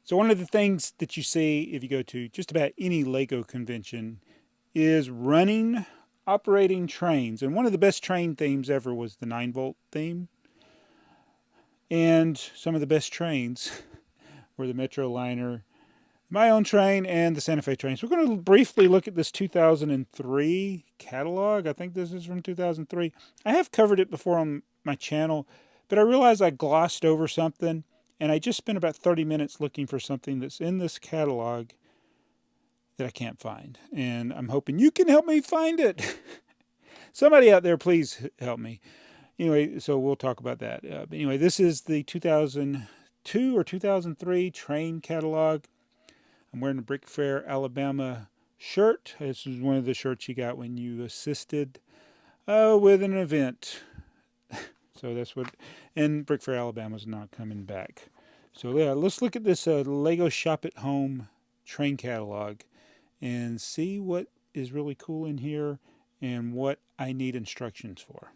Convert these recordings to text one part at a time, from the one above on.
So one of the things that you see if you go to just about any Lego convention is running, operating trains. And one of the best train themes ever was the 9-volt theme. And some of the best trains were the Metroliner, my own train, and the Santa Fe trains. We're going to briefly look at this 2003 catalog. I think this is from 2003. I have covered it before on my channel, but I realized I glossed over something, and I just spent about 30 minutes looking for something that's in this catalog that I can't find. And I'm hoping you can help me find it. Somebody out there, please help me. Anyway, so we'll talk about that. But anyway, this is the 2002 or 2003 train catalog. I'm wearing a Brick Fair, Alabama shirt. This is one of the shirts you got when you assisted with an event. So that's what, and Brick Fair, Alabama's not coming back. So yeah, let's look at this Lego Shop at Home train catalog and see what is really cool in here and what I need instructions for.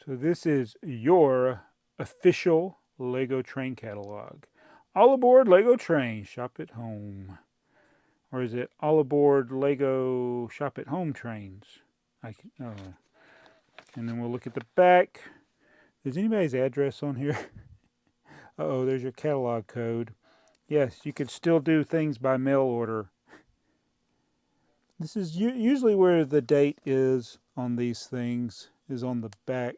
So this is your official Lego train catalog. All aboard Lego train, shop at home. Or is it all aboard Lego shop at home trains? And then we'll look at the back. Is anybody's address on here? Uh-oh, there's your catalog code. Yes, you could still do things by mail order. This is usually where the date is on these things, is on the back.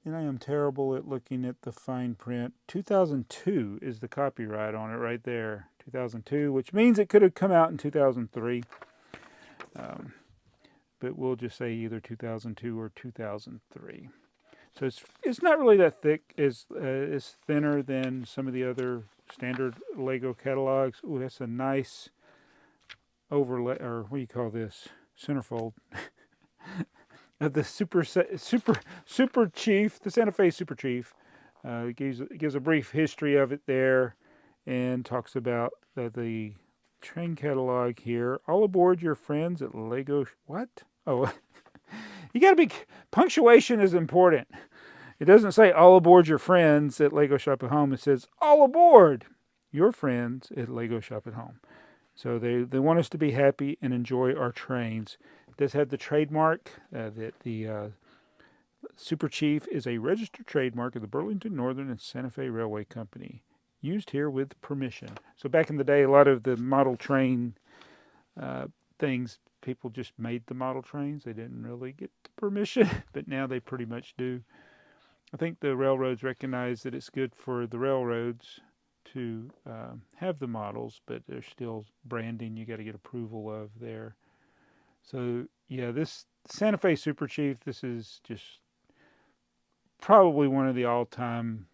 And I am terrible at looking at the fine print. 2002 is the copyright on it right there. 2002, which means it could have come out in 2003. But we'll just say either 2002 or 2003. So it's not really that thick. It's thinner than some of the other standard Lego catalogs. Ooh, that's a nice overlay, or what do you call this? Centerfold. The Super Chief, the Santa Fe Super Chief, gives a brief history of it there, and talks about the train catalog here. All aboard your friends at Lego. What? Oh, you got to be. Punctuation is important. It doesn't say all aboard your friends at Lego Shop at Home. It says all aboard your friends at Lego Shop at Home. So they want us to be happy and enjoy our trains. It does have the trademark that the Super Chief is a registered trademark of the Burlington Northern and Santa Fe Railway Company, used here with permission. So back in the day, a lot of the model train things, people just made the model trains. They didn't really get the permission, but now they pretty much do. I think the railroads recognize that it's good for the railroads to have the models, but there's still branding you got to get approval of there. So yeah, this Santa Fe Super Chief, this is just probably one of the all-time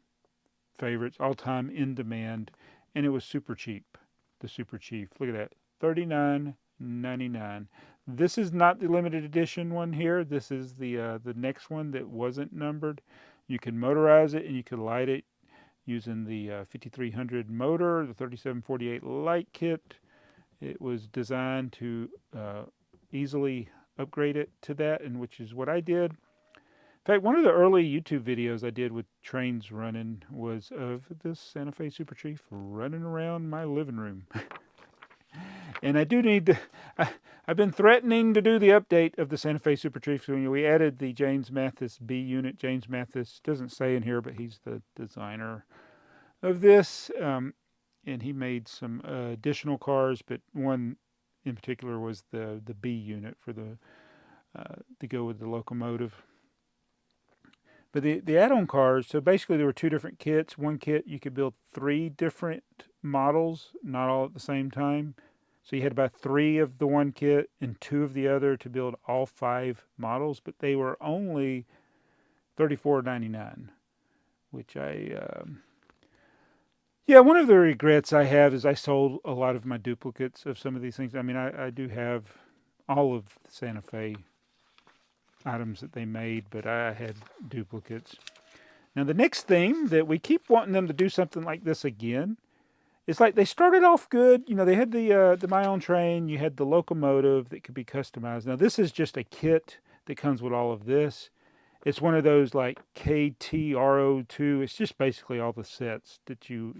favorites, all-time in demand, and it was super cheap. The Super Chief, look at that, $39.99. This is not the limited edition one here. This is the next one that wasn't numbered. You can motorize it and you can light it using the 5300 motor, the 3748 light kit. It was designed to easily upgrade it to that, and which is what I did. In fact, one of the early YouTube videos I did with trains running was of this Santa Fe Super Chief running around my living room. And I do need to, I've been threatening to do the update of the Santa Fe Super Chief. So we added the James Mathis B unit. James Mathis doesn't say in here, but he's the designer of this. And he made some additional cars, but one in particular was the B unit for the to go with the locomotive. But the add-on cars, so basically there were two different kits. One kit you could build 3 different models, not all at the same time. So you had about 3 of the one kit and 2 of the other to build all 5 models, but they were only $34.99, which yeah, one of the regrets I have is I sold a lot of my duplicates of some of these things. I mean, I do have all of the Santa Fe items that they made, but I had duplicates. Now the next thing that we keep wanting them to do something like this again. It's like they started off good. You know, they had the My Own Train. You had the locomotive that could be customized. Now this is just a kit that comes with all of this. It's one of those like KTRO2. It's just basically all the sets that you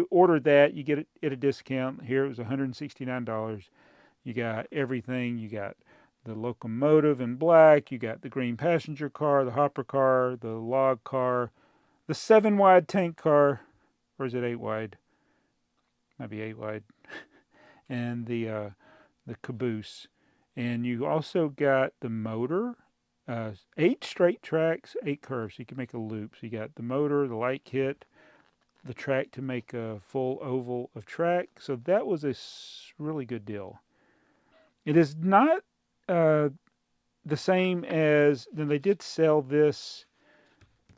order that, you get it at a discount. Here it was $169. You got everything. You got the locomotive in black. You got the green passenger car, the hopper car, the log car, the 7 wide tank car, or is it 8 wide? Might be 8 wide, and the caboose. And you also got the motor, 8 straight tracks, 8 curves. So you can make a loop. So you got the motor, the light kit, the track to make a full oval of track. So that was a really good deal. It is not uh, the same as, then they did sell this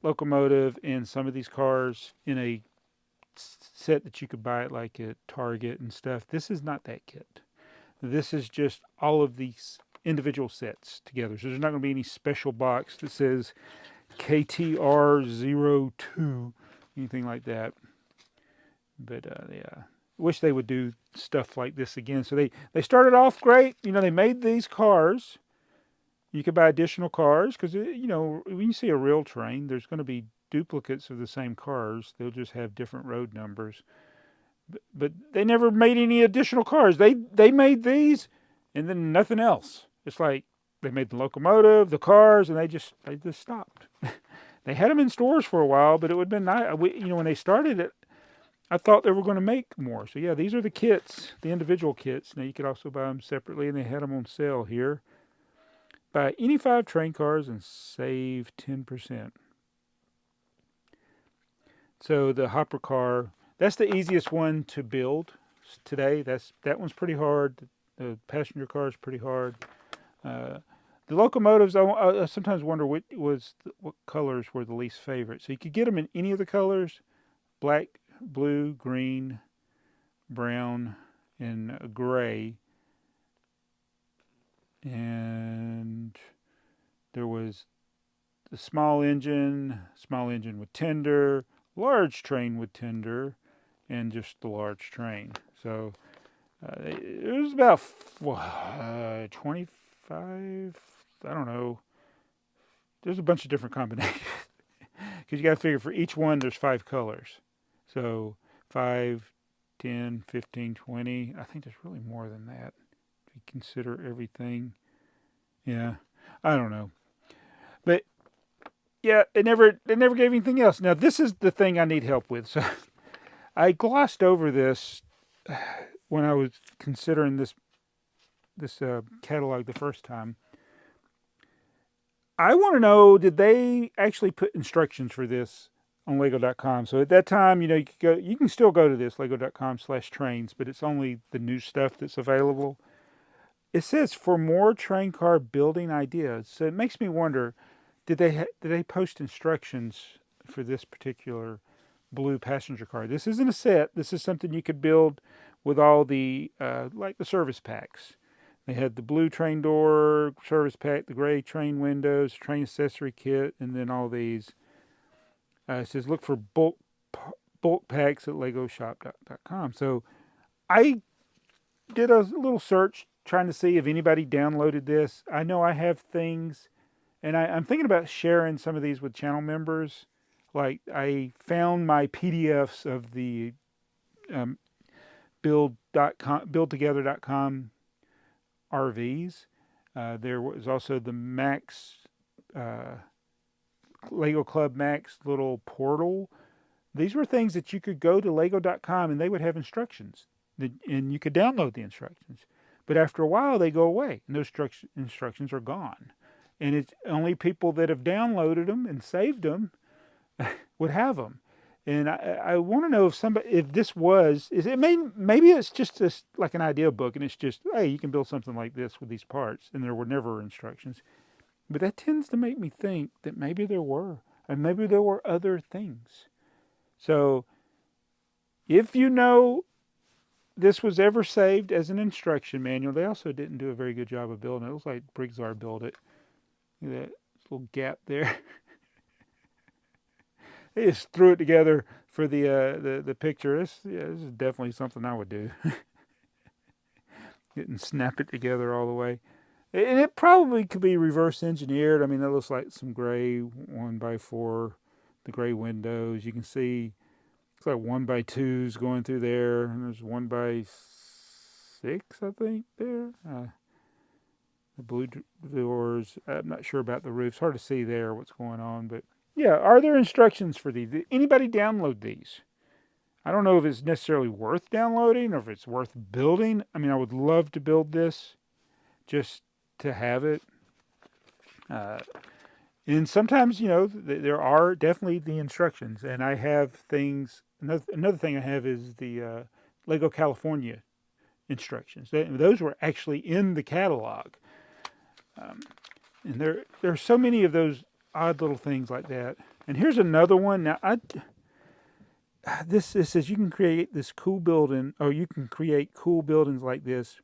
locomotive and some of these cars in a set that you could buy at like at Target and stuff. This is not that kit. This is just all of these individual sets together. So there's not going to be any special box that says KTR02, anything like that. But yeah, wish they would do stuff like this again. So they started off great. They made these cars. You could buy additional cars because, when you see a real train, there's going to be duplicates of the same cars. They'll just have different road numbers. But they never made any additional cars. They made these and then nothing else. It's like they made the locomotive, the cars, and they just stopped. They had them in stores for a while, but it would have been nice. When they started it, I thought they were going to make more. So yeah, these are the kits, the individual kits. Now you could also buy them separately, and they had them on sale here. Buy any 5 train cars and save 10%. So the hopper car, that's the easiest one to build today. That one's pretty hard. The passenger car is pretty hard. The locomotives, I sometimes wonder what colors were the least favorite. So you could get them in any of the colors: black, blue, green, brown, and gray. And there was the small engine with tender, large train with tender, and just the large train. So it was about 25. I don't know. There's a bunch of different combinations because you got to figure for each one there's 5 colors. So 5, 10, 15, 20. I think there's really more than that. If you consider everything. Yeah, I don't know. But yeah, it never gave anything else. Now this is the thing I need help with. So I glossed over this when I was considering this catalog the first time. I want to know, did they actually put instructions for this on Lego.com? So at that time, you can still go to this Lego.com/trains, but it's only the new stuff that's available. It says for more train car building ideas. So it makes me wonder, did they post instructions for this particular blue passenger car? This isn't a set. This is something you could build with all the like the service packs. They had the blue train door service pack, the gray train windows, train accessory kit, and then all these. It says look for bulk packs at LegoShop.com. So I did a little search trying to see if anybody downloaded this. I know I have things, and I'm thinking about sharing some of these with channel members. Like I found my PDFs of the buildtogether.com RVs. There was also the Max Lego Club Max little portal. These were things that you could go to Lego.com and they would have instructions, and you could download the instructions. But after a while, they go away, and those instructions are gone. And it's only people that have downloaded them and saved them would have them. And I want to know if this was, maybe it's just like an idea book, and it's just, hey, you can build something like this with these parts, and there were never instructions. But that tends to make me think that maybe there were, and maybe there were other things. So if you know this was ever saved as an instruction manual, they also didn't do a very good job of building it. It looks like BrickTsar built it. Look at that little gap there. They just threw it together for the picture. This is definitely something I would do. Didn't snap it together all the way. And it probably could be reverse engineered. I mean, that looks like some gray 1x4, the gray windows. You can see it's like 1x2s going through there, and there's 1x6, I think, there. The blue doors. I'm not sure about the roofs. Hard to see there what's going on, but yeah. Are there instructions for these? Did anybody download these? I don't know if it's necessarily worth downloading or if it's worth building. I mean, I would love to build this just to have it. Uh, and sometimes, there are definitely the instructions, and I have things. Another thing I have is the Lego California instructions. Those were actually in the catalog. Um, and there are so many of those odd little things like that. And here's another one. Now, this says you can create this cool building, or you can create cool buildings like this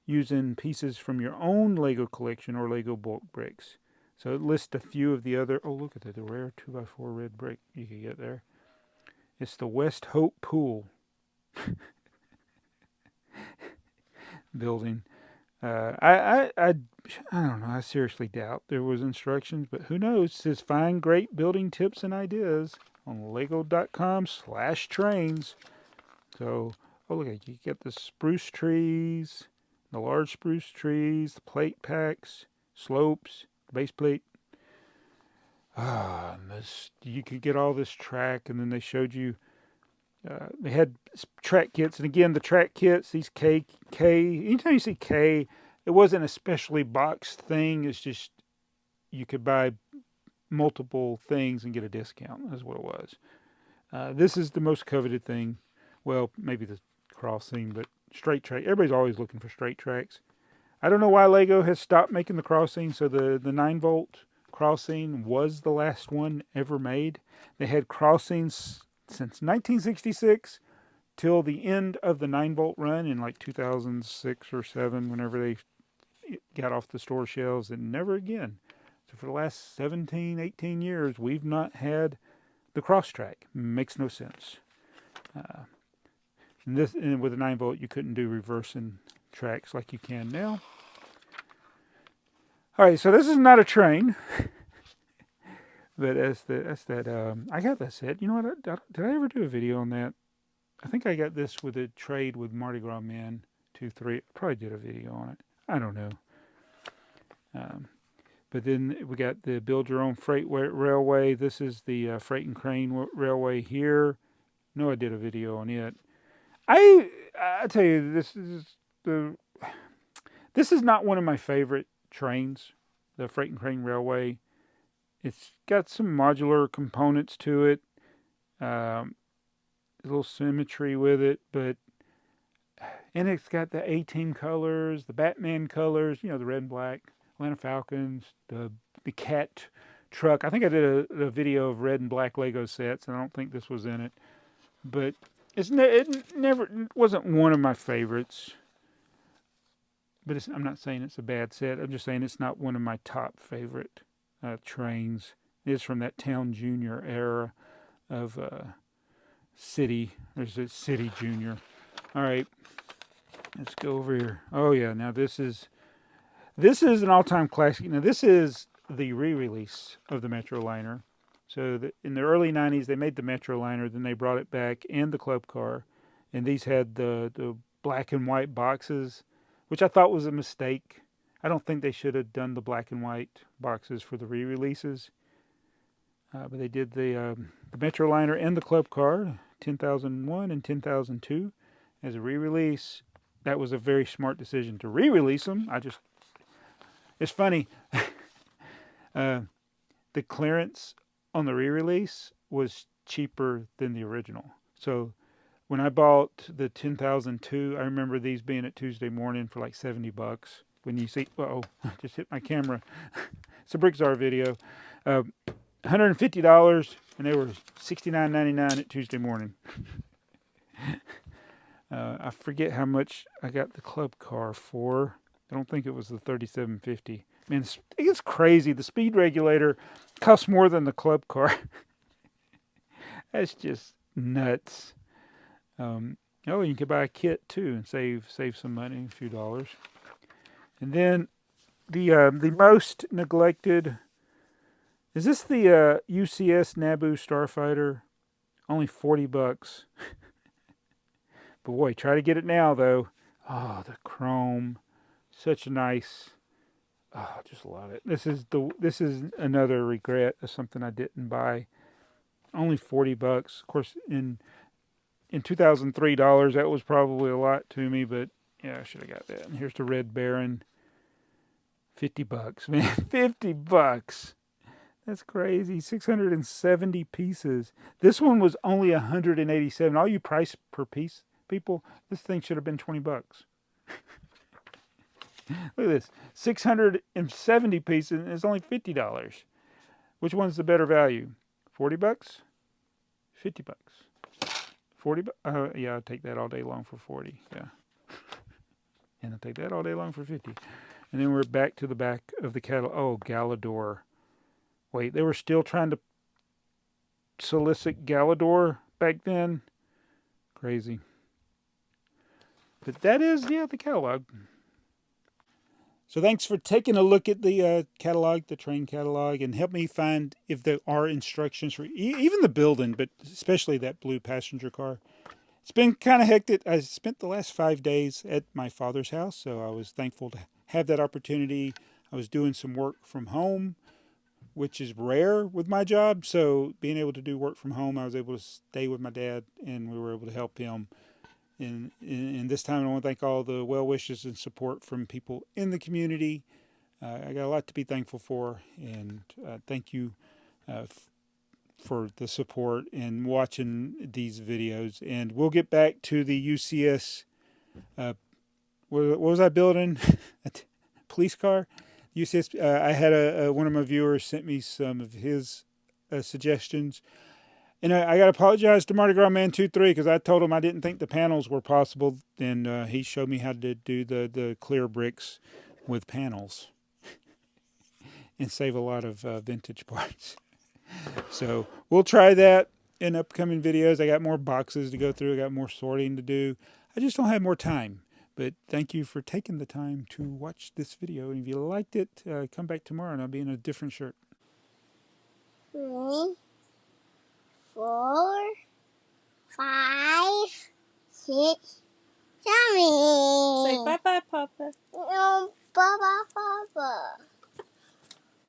using pieces from your own Lego collection or Lego bulk bricks. So it lists a few of the other. Oh, look at that! The rare 2x4 red brick you can get there. It's the West Hope Pool building. I don't know. I seriously doubt there was instructions, but who knows? It says find great building tips and ideas on lego.com/trains. So, oh look at you get the spruce trees, the large spruce trees, the plate packs, slopes, the base plate. And this you could get all this track, and then they showed you. They had track kits, and again, the track kits, these K. Anytime you see K, it wasn't a specially boxed thing. It's just you could buy multiple things and get a discount. That's what it was. This is the most coveted thing. Well, maybe the crossing, but straight track. Everybody's always looking for straight tracks. I don't know why Lego has stopped making the crossing. So the 9-volt crossing was the last one ever made. They had crossings since 1966 till the end of the 9-volt run in like 2006 or 7, whenever they got off the store shelves, and never again. So for the last 17, 18 years, we've not had the cross track. Makes no sense. And with a 9-volt, you couldn't do reversing tracks like you can now. All right, so this is not a train. But that's that. I got that set. You know what? Did I ever do a video on that? I think I got this with a trade with Mardi Gras Man 2-3. Probably did a video on it. I don't know. But then we got the build your own freight railway. This is the freight and crane railway here. No, I did a video on it. I tell you, this is not one of my favorite trains. The freight and crane railway. It's got some modular components to it, a little symmetry with it, and it's got the A-Team colors, the Batman colors, the red and black, Atlanta Falcons, the cat truck. I think I did a video of red and black Lego sets, and I don't think this was in it, but it never wasn't one of my favorites. But I'm not saying it's a bad set. I'm just saying it's not one of my top favorite trains. It's from that Town Junior era of City. There's a City Junior. All right, let's go over here. Oh yeah, now this is an all-time classic. Now this is the re-release of the Metroliner. So in the early 90s, they made the Metroliner, then they brought it back and the Club Car. And these had the black and white boxes, which I thought was a mistake. I don't think they should have done the black and white boxes for the re-releases. But they did the Metroliner and the Club Car, 10,001 and 10,002, as a re-release. That was a very smart decision to re-release them. It's funny. The clearance on the re-release was cheaper than the original. So when I bought the 10,002, I remember these being at Tuesday Morning for like $70. When you see, just hit my camera. It's a BrickTsar video. $150, and they were $69.99 at Tuesday Morning. I forget how much I got the Club Car for. I don't think it was the $37.50. Man, it's crazy. The speed regulator costs more than the Club Car. That's just nuts. You could buy a kit too and save some money, a few dollars. And then The most neglected. Is this the UCS Naboo Starfighter? Only $40. But boy, try to get it now though. Oh, the chrome, such a nice. Oh, I just love it. This is another regret of something I didn't buy. Only $40. Of course, in 2003 dollars, that was probably a lot to me, but yeah, I should have got that. And here's the Red Baron, $50, man, $50. That's crazy. 670 pieces. This one was only 187. All you price per piece people, this thing should have been $20. Look at this. 670 pieces is only $50. Which one's the better value? $40? $50. 40 bucks? Yeah, I'll take that all day long for 40. Yeah. And I'll take that all day long for 50. And then we're back to the back of the catalog. Oh, Galador. Wait, they were still trying to solicit Galador back then? Crazy. But that is, yeah, the catalog. So thanks for taking a look at the catalog, the train catalog, and help me find if there are instructions for even the building, but especially that blue passenger car. It's been kind of hectic. I spent the last 5 days at my father's house, so I was thankful to have that opportunity. I was doing some work from home, which is rare with my job. So being able to do work from home, I was able to stay with my dad, and we were able to help him. And this time, I want to thank all the well wishes and support from people in the community. I got a lot to be thankful for, and thank you for the support and watching these videos. And we'll get back to the UCS. What was I building? A police car. UCS. I had one of my viewers sent me some of his suggestions. And I got to apologize to Mardi Gras Man 23 because I told him I didn't think the panels were possible. And he showed me how to do the clear bricks with panels and save a lot of vintage parts. So we'll try that in upcoming videos. I got more boxes to go through. I got more sorting to do. I just don't have more time. But thank you for taking the time to watch this video. And if you liked it, come back tomorrow and I'll be in a different shirt. 3, 4, 5, 6,